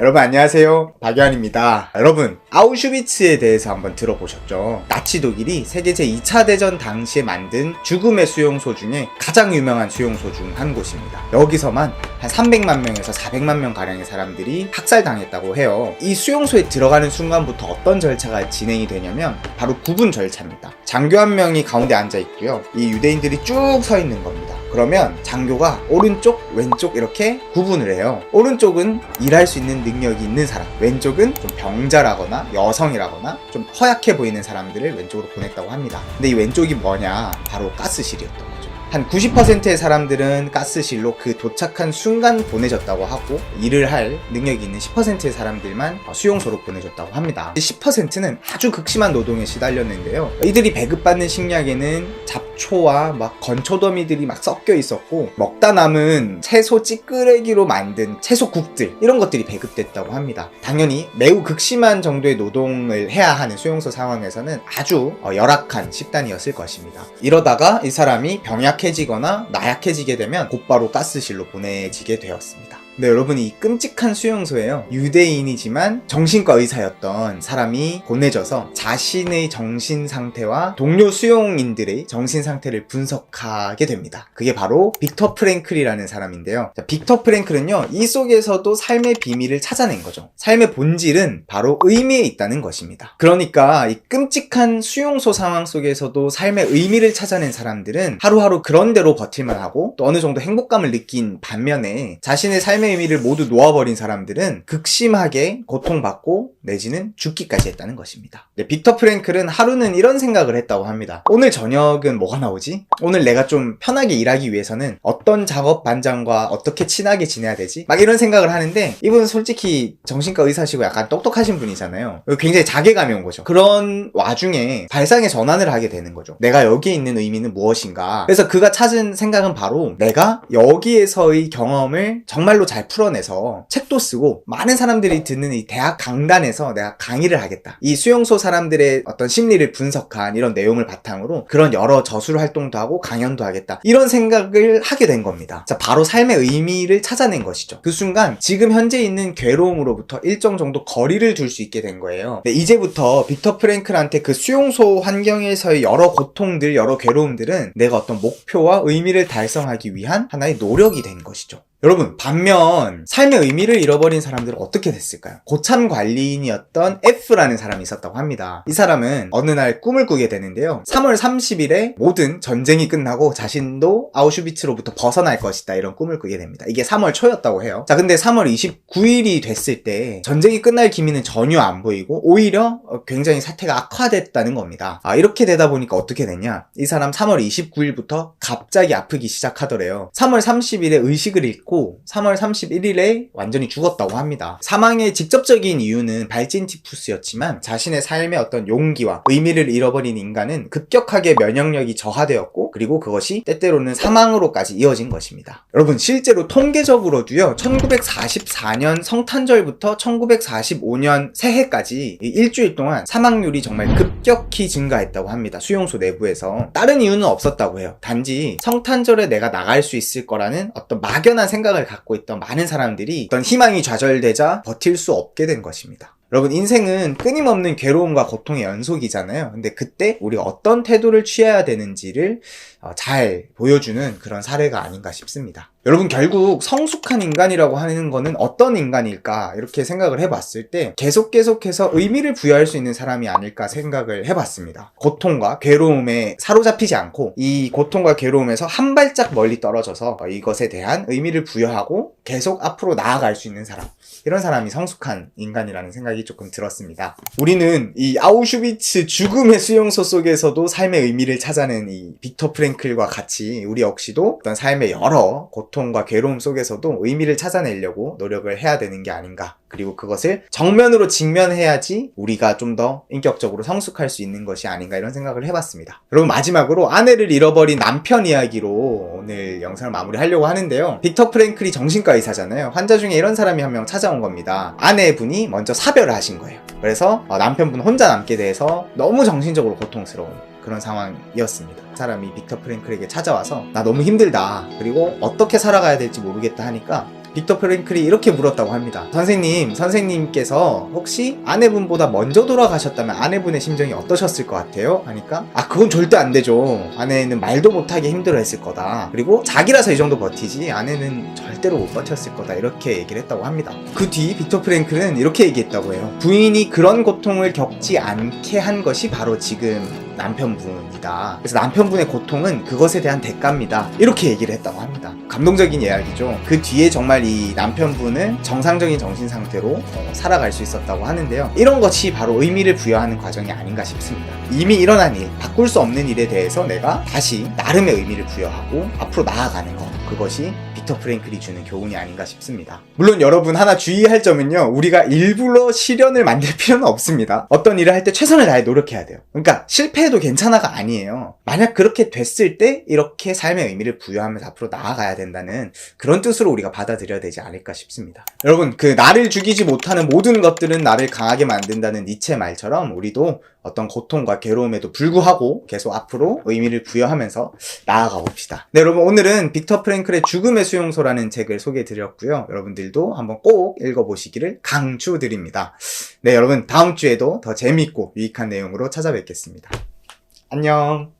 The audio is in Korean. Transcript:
여러분 안녕하세요, 박유한입니다. 여러분, 아우슈비츠에 대해서 한번 들어보셨죠? 나치 독일이 세계 제2차 대전 당시에 만든 죽음의 수용소 중에 가장 유명한 수용소 중 한 곳입니다. 여기서만 한 300만 명에서 400만 명 가량의 사람들이 학살당했다고 해요. 이 수용소에 들어가는 순간부터 어떤 절차가 진행이 되냐면 바로 구분 절차입니다. 장교 한 명이 가운데 앉아 있고요, 이 유대인들이 쭉 서 있는 겁니다. 그러면 장교가 오른쪽, 왼쪽 이렇게 구분을 해요. 오른쪽은 일할 수 있는 능력이 있는 사람, 왼쪽은 좀 병자라거나 여성이라거나 좀 허약해 보이는 사람들을 왼쪽으로 보냈다고 합니다. 근데 이 왼쪽이 뭐냐? 바로 가스실이었던 거죠. 한 90%의 사람들은 가스실로 그 도착한 순간 보내졌다고 하고, 일을 할 능력이 있는 10%의 사람들만 수용소로 보내졌다고 합니다. 10%는 아주 극심한 노동에 시달렸는데요, 이들이 배급받는 식량에는 잡초와 막 건초더미들이 막 섞여 있었고, 먹다 남은 채소 찌끄레기로 만든 채소국들, 이런 것들이 배급됐다고 합니다. 당연히 매우 극심한 정도의 노동을 해야 하는 수용소 상황에서는 아주 열악한 식단이었을 것입니다. 이러다가 이 사람이 병약해지거나 나약해지게 되면 곧바로 가스실로 보내지게 되었습니다. 네, 여러분, 이 끔찍한 수용소에요, 유대인이지만 정신과 의사였던 사람이 보내져서 자신의 정신 상태와 동료 수용인들의 정신 상태를 분석하게 됩니다. 그게 바로 빅터 프랭클이라는 사람인데요. 자, 빅터 프랭클은요, 이 속에서도 삶의 비밀을 찾아낸 거죠. 삶의 본질은 바로 의미에 있다는 것입니다. 그러니까 이 끔찍한 수용소 상황 속에서도 삶의 의미를 찾아낸 사람들은 하루하루 그런 대로 버틸만 하고, 또 어느 정도 행복감을 느낀 반면에 자신의 삶의 의미를 모두 놓아버린 사람들은 극심하게 고통받고 내지는 죽기까지 했다는 것입니다. 네, 빅터 프랭클은 하루는 이런 생각을 했다고 합니다. 오늘 저녁은 뭐가 나오지? 오늘 내가 좀 편하게 일하기 위해서는 어떤 작업 반장과 어떻게 친하게 지내야 되지? 막 이런 생각을 하는데, 이분은 솔직히 정신과 의사시고 약간 똑똑하신 분이잖아요. 굉장히 자괴감이 온 거죠. 그런 와중에 발상의 전환을 하게 되는 거죠. 내가 여기에 있는 의미는 무엇인가? 그래서 그가 찾은 생각은 바로 내가 여기에서의 경험을 정말로 잘 풀어내서 책도 쓰고 많은 사람들이 듣는 이 대학 강단에서 내가 강의를 하겠다. 이 수용소 사람들의 어떤 심리를 분석한 이런 내용을 바탕으로 그런 여러 저술 활동도 하고 강연도 하겠다. 이런 생각을 하게 된 겁니다. 자, 바로 삶의 의미를 찾아낸 것이죠. 그 순간 지금 현재 있는 괴로움으로부터 일정 정도 거리를 둘 수 있게 된 거예요. 네, 이제부터 빅터 프랭클한테 그 수용소 환경에서의 여러 고통들, 여러 괴로움들은 내가 어떤 목표와 의미를 달성하기 위한 하나의 노력이 된 것이죠. 여러분, 반면 삶의 의미를 잃어버린 사람들은 어떻게 됐을까요? 고참 관리인이었던 F라는 사람이 있었다고 합니다. 이 사람은 어느 날 꿈을 꾸게 되는데요, 3월 30일에 모든 전쟁이 끝나고 자신도 아우슈비츠로부터 벗어날 것이다, 이런 꿈을 꾸게 됩니다. 이게 3월 초였다고 해요. 자, 근데 3월 29일이 됐을 때 전쟁이 끝날 기미는 전혀 안 보이고 오히려 굉장히 사태가 악화됐다는 겁니다. 이렇게 되다 보니까 어떻게 됐냐, 이 사람 3월 29일부터 갑자기 아프기 시작하더래요. 3월 30일에 의식을 잃고 3월 31일에 완전히 죽었다고 합니다. 사망의 직접적인 이유는 발진 티푸스였지만 자신의 삶의 어떤 용기와 의미를 잃어버린 인간은 급격하게 면역력이 저하되었고, 그리고 그것이 때때로는 사망으로까지 이어진 것입니다. 여러분, 실제로 통계적으로도요, 1944년 성탄절부터 1945년 새해까지 일주일 동안 사망률이 정말 급격히 증가했다고 합니다. 수용소 내부에서. 다른 이유는 없었다고 해요. 단지 성탄절에 내가 나갈 수 있을 거라는 어떤 막연한 생각을 갖고 있던 많은 사람들이 어떤 희망이 좌절되자 버틸 수 없게 된 것입니다. 여러분, 인생은 끊임없는 괴로움과 고통의 연속이잖아요. 근데 그때 우리가 어떤 태도를 취해야 되는지를 잘 보여주는 그런 사례가 아닌가 싶습니다. 여러분, 결국 성숙한 인간이라고 하는 거는 어떤 인간일까, 이렇게 생각을 해봤을 때 계속해서 의미를 부여할 수 있는 사람이 아닐까 생각을 해봤습니다. 고통과 괴로움에 사로잡히지 않고 이 고통과 괴로움에서 한 발짝 멀리 떨어져서 이것에 대한 의미를 부여하고 계속 앞으로 나아갈 수 있는 사람, 이런 사람이 성숙한 인간이라는 생각이 조금 들었습니다. 우리는 이 아우슈비츠 죽음의 수용소 속에서도 삶의 의미를 찾아낸 이 빅터 프랭클과 같이 우리 역시도 어떤 삶의 여러 고통과 괴로움 속에서도 의미를 찾아내려고 노력을 해야 되는 게 아닌가. 그리고 그것을 정면으로 직면해야지 우리가 좀 더 인격적으로 성숙할 수 있는 것이 아닌가, 이런 생각을 해봤습니다. 여러분, 마지막으로 아내를 잃어버린 남편 이야기로 오늘 영상을 마무리하려고 하는데요, 빅터 프랭클이 정신과 의사잖아요. 환자 중에 이런 사람이 한 명 찾아온 겁니다. 아내분이 먼저 사별을 하신 거예요. 그래서 남편분 혼자 남게 돼서 너무 정신적으로 고통스러운 그런 상황이었습니다. 사람이 빅터 프랭클에게 찾아와서 나 너무 힘들다, 그리고 어떻게 살아가야 될지 모르겠다 하니까 빅터 프랭클이 이렇게 물었다고 합니다. 선생님께서 혹시 아내분보다 먼저 돌아가셨다면 아내분의 심정이 어떠셨을 것 같아요? 하니까 그건 절대 안 되죠. 아내는 말도 못하게 힘들어했을 거다. 그리고 자기라서 이 정도 버티지 아내는 절대로 못 버텼을 거다. 이렇게 얘기를 했다고 합니다. 그 뒤 빅터 프랭클은 이렇게 얘기했다고 해요. 부인이 그런 고통을 겪지 않게 한 것이 바로 지금 남편분이다. 그래서 남편분의 고통은 그것에 대한 대가입니다. 이렇게 얘기를 했다고 합니다. 감동적인 이야기죠. 그 뒤에 정말 이 남편분은 정상적인 정신 상태로 살아갈 수 있었다고 하는데요. 이런 것이 바로 의미를 부여하는 과정이 아닌가 싶습니다. 이미 일어난 일, 바꿀 수 없는 일에 대해서 내가 다시 나름의 의미를 부여하고 앞으로 나아가는 것, 그것이 빅터 프랭클이 주는 교훈이 아닌가 싶습니다. 물론 여러분 하나 주의할 점은요, 우리가 일부러 시련을 만들 필요는 없습니다. 어떤 일을 할 때 최선을 다해 노력해야 돼요. 그러니까 실패해도 괜찮아가 아니에요. 만약 그렇게 됐을 때 이렇게 삶의 의미를 부여하면서 앞으로 나아가야 된다는 그런 뜻으로 우리가 받아들여야 되지 않을까 싶습니다. 여러분, 나를 죽이지 못하는 모든 것들은 나를 강하게 만든다는 니체의 말처럼 우리도 어떤 고통과 괴로움에도 불구하고 계속 앞으로 의미를 부여하면서 나아가 봅시다. 네, 여러분, 오늘은 빅터 프랭클의 죽음의 수용소라는 책을 소개해 드렸고요. 여러분들도 한번 꼭 읽어보시기를 강추드립니다. 네, 여러분, 다음 주에도 더 재밌고 유익한 내용으로 찾아뵙겠습니다. 안녕.